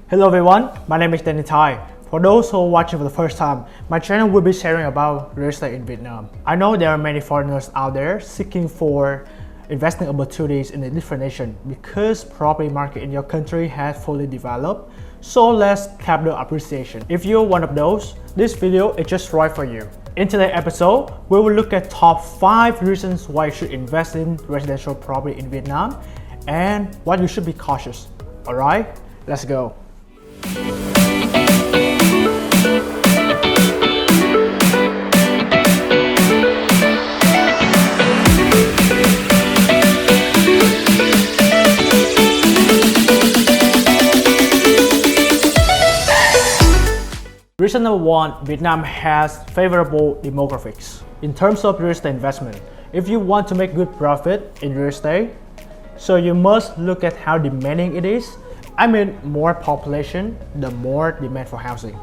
Hello everyone, my name is Danny Tai. For those who are watching for the first time, my channel will be sharing about real estate in Vietnam. I know there are many foreigners out there seeking for investing opportunities in a different nation because property market in your country has fully developed, so less capital appreciation. If you're one of those, this video is just right for you. In today's episode, we will look at top 5 reasons why you should invest in residential property in Vietnam and why you should be cautious. Alright, let's go. Reason number 1, Vietnam has favorable demographics. In terms of real estate investment, if you want to make good profit in real estate, so you must look at how demanding it is. I mean, more population, the more demand for housing.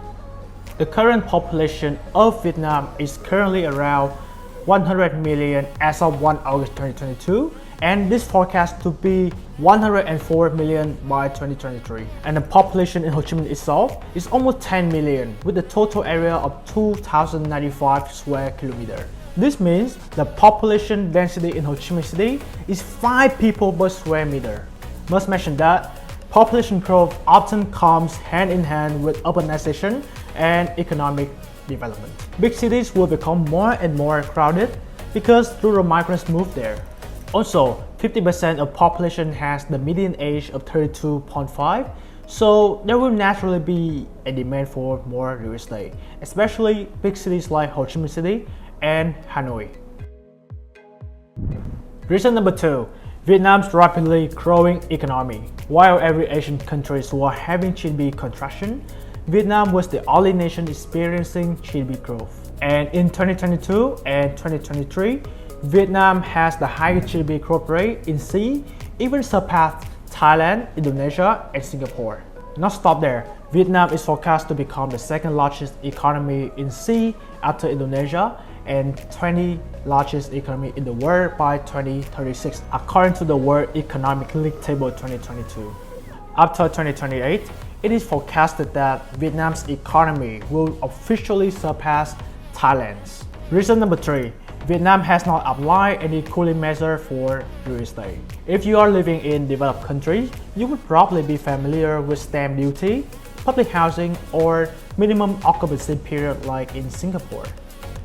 The current population of Vietnam is currently around 100 million as of 1 August 2022, and this forecast to be 104 million by 2023. And the population in Ho Chi Minh itself is almost 10 million with a total area of 2,095 square kilometers. This means the population density in Ho Chi Minh City is 5 people per square meter. Must mention that population growth often comes hand in hand with urbanization and economic development. Big cities will become more and more crowded because rural migrants move there. Also, 50% of population has the median age of 32.5, so there will naturally be a demand for more real estate, especially big cities like Ho Chi Minh City and Hanoi. Reason number 2, Vietnam's rapidly growing economy. While every Asian countries were having GDP contraction, Vietnam was the only nation experiencing GDP growth. And in 2022 and 2023, Vietnam has the highest GDP growth rate in SEA, even surpassed Thailand, Indonesia, and Singapore. Not stop there, Vietnam is forecast to become the second largest economy in SEA after Indonesia and 20th largest economy in the world by 2036, according to the World Economic League Table 2022. After 2028, it is forecasted that Vietnam's economy will officially surpass Thailand's. Reason number 3, Vietnam has not applied any cooling measure for real estate. If you are living in developed countries, you would probably be familiar with stamp duty, public housing, or minimum occupancy period like in Singapore.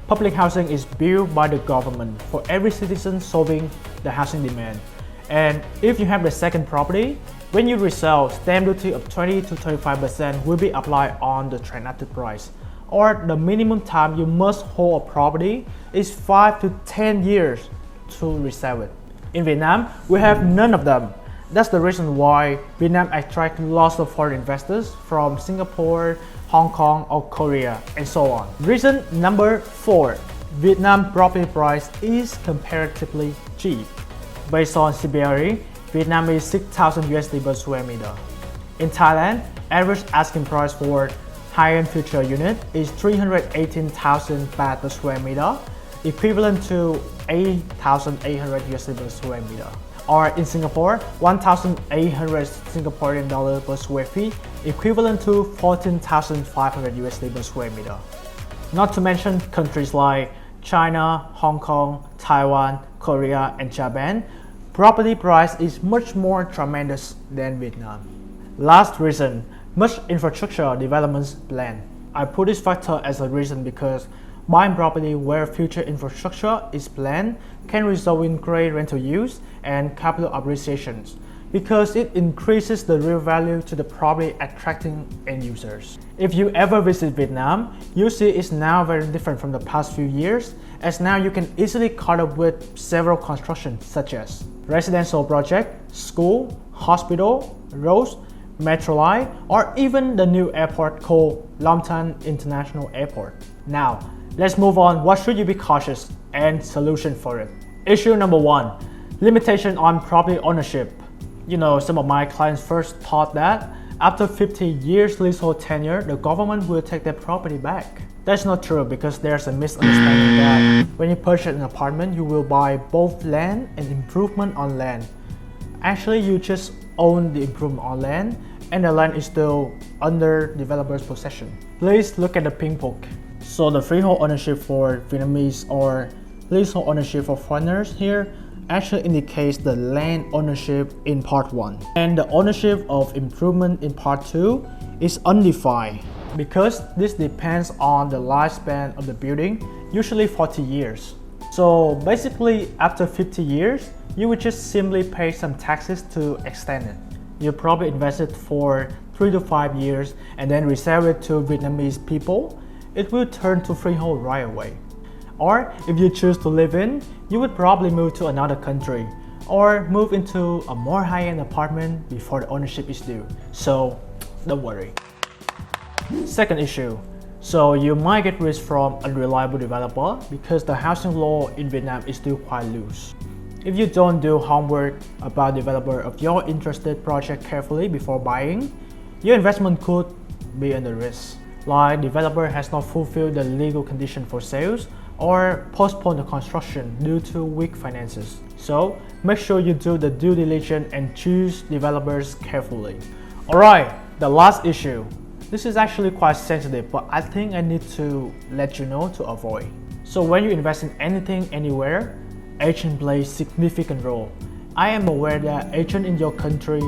Public housing is built by the government for every citizen solving the housing demand. And if you have the second property, when you resell, stamp duty of 20 to 25% will be applied on the transacted price. Or the minimum time you must hold a property is 5 to 10 years to resell it. In Vietnam, we have none of them. That's the reason why Vietnam attracts lots of foreign investors from Singapore, Hong Kong, or Korea, and so on. Reason number 4, Vietnam property price is comparatively cheap. Based on CBRE, Vietnam is 6,000 USD per square meter. In Thailand, average asking price for high-end future unit is 318,000 baht per square meter, equivalent to 8,800 USD per square meter. Or in Singapore, 1,800 Singaporean dollar per square feet, equivalent to 14,500 USD per square meter. Not to mention countries like China, Hong Kong, Taiwan, Korea, and Japan, property price is much more tremendous than Vietnam. Last reason, much infrastructure developments planned. I put this factor as a reason because buying property where future infrastructure is planned can result in great rental use and capital appreciations because it increases the real value to the property, attracting end users. If you ever visit Vietnam, you see it's now very different from the past few years, as now you can easily caught up with several constructions such as residential project, school, hospital, roads, metro line, or even the new airport called Long Tan International Airport. Now, let's move on. What should you be cautious and solution for it? Issue number 1, limitation on property ownership. You know, some of my clients first thought that after 50 years leasehold tenure, the government will take their property back. That's not true because there's a misunderstanding that when you purchase an apartment, you will buy both land and improvement on land. Actually, you just own the improvement on land and the land is still under developers' possession. Please look at the pink book. So the freehold ownership for Vietnamese or leasehold ownership for foreigners here actually indicates the land ownership in part 1. And the ownership of improvement in part 2 is undefined because this depends on the lifespan of the building, usually 40 years. So basically after 50 years, you would just simply pay some taxes to extend it. You probably invested for 3 to 5 years and then resell it to Vietnamese people. It will turn to freehold right away. Or if you choose to live in, you would probably move to another country or move into a more high-end apartment before the ownership is due. So don't worry. Second issue. So you might get risk from unreliable developer because the housing law in Vietnam is still quite loose. If you don't do homework about developer of your interested project carefully before buying, your investment could be under risk. Like developer has not fulfilled the legal condition for sales or postpone the construction due to weak finances. So make sure you do the due diligence and choose developers carefully. Alright, the last issue. This is actually quite sensitive, but I think I need to let you know to avoid. So when you invest in anything anywhere, agent plays significant role. I am aware that agents in your country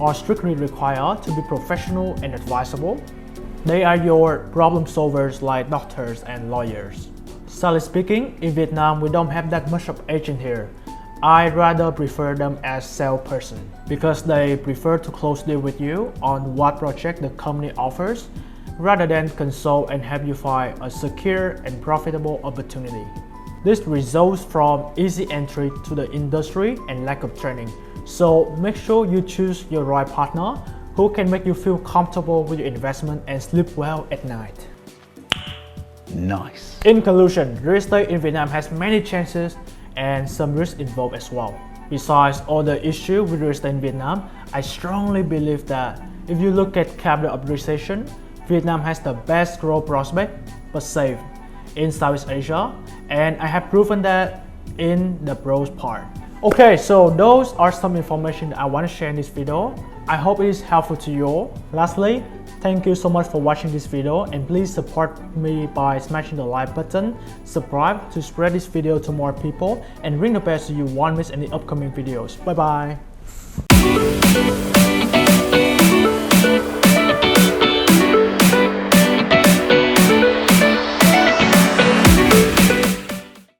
are strictly required to be professional and advisable. They are your problem solvers like doctors and lawyers. Sadly speaking, in Vietnam we don't have that much of agent here. I rather prefer them as salesperson because they prefer to close deal with you on what project the company offers rather than consult and help you find a secure and profitable opportunity. This results from easy entry to the industry and lack of training. So make sure you choose your right partner who can make you feel comfortable with your investment and sleep well at night. Nice. In conclusion, real estate in Vietnam has many chances and some risks involved as well. Besides all the issues with real estate in Vietnam, I strongly believe that if you look at capital appreciation, Vietnam has the best growth prospect but safe in Southeast Asia, and I have proven that in the pros part. Okay, so those are some information that I want to share in this video. I hope it is helpful to you all. Lastly, thank you so much for watching this video, and please support me by smashing the like button, subscribe to spread this video to more people, and ring the bell so you won't miss any upcoming videos. Bye bye.